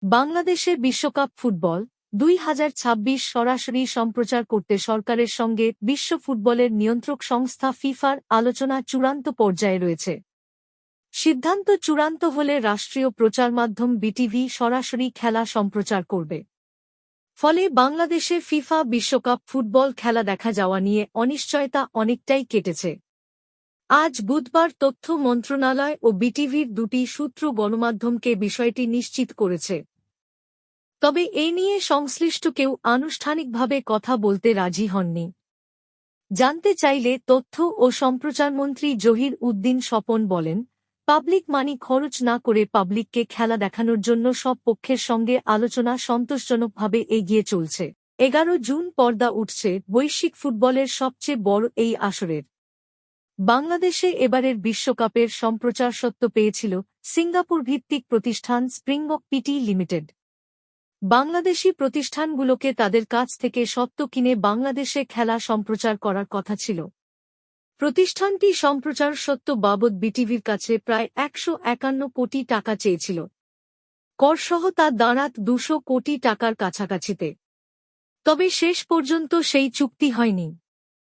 বাংলাদেশে বিশ্বকাপ ফুটবল ২০২৬ সরাসরি সম্প্রচার করতে সরকারের সঙ্গে বিশ্ব ফুটবলের নিয়ন্ত্রক সংস্থা ফিফার আলোচনা চূড়ান্ত পর্যায়ে রয়েছে। সিদ্ধান্ত চূড়ান্ত হলে রাষ্ট্রীয় প্রচারমাধ্যম বিটিভি সরাসরি খেলা সম্প্রচার করবে। ফলে বাংলাদেশে ফিফা বিশ্বকাপ ফুটবল খেলা দেখা যাওয়া নিয়ে অনিশ্চয়তা অনেকটাই কেটেছে। আজ বুধবার তথ্য মন্ত্রণালয় ও বিটিভির দুটি সূত্র গণমাধ্যমকে বিষয়টি নিশ্চিত করেছে। তবে এ নিয়ে সংশ্লিষ্ট কেউ আনুষ্ঠানিকভাবে কথা বলতে রাজি হননি। জানতে চাইলে তথ্য ও সম্প্রচারমন্ত্রী জহির উদ্দিন স্বপন বলেন, পাবলিক মানি খরচ না করে পাবলিককে খেলা দেখানোর জন্য সব পক্ষের সঙ্গে আলোচনা সন্তোষজনকভাবে এগিয়ে চলছে। 11 জুন পর্দা উঠছে বৈশ্বিক ফুটবলের সবচেয়ে বড় এই আসরের। বাংলাদেশে এবারের বিশ্বকাপের সম্প্রচারস্বত্ব পেয়েছিল সিঙ্গাপুর ভিত্তিক প্রতিষ্ঠান স্প্রিংবক পিটি লিমিটেড। বাংলাদেশি প্রতিষ্ঠানগুলোকে তাদের কাছ থেকে স্বত্ব কিনে বাংলাদেশে খেলা সম্প্রচার করার কথা ছিল। প্রতিষ্ঠানটি সম্প্রচার স্বত্ব বাবদ বিটিভির কাছে প্রায় ১৫১ কোটি টাকা চেয়েছিল। করসহ তা দাঁড়াত ২০০ কোটি টাকার কাছাকাছিতে। তবে শেষ পর্যন্ত সেই চুক্তি হয়নি।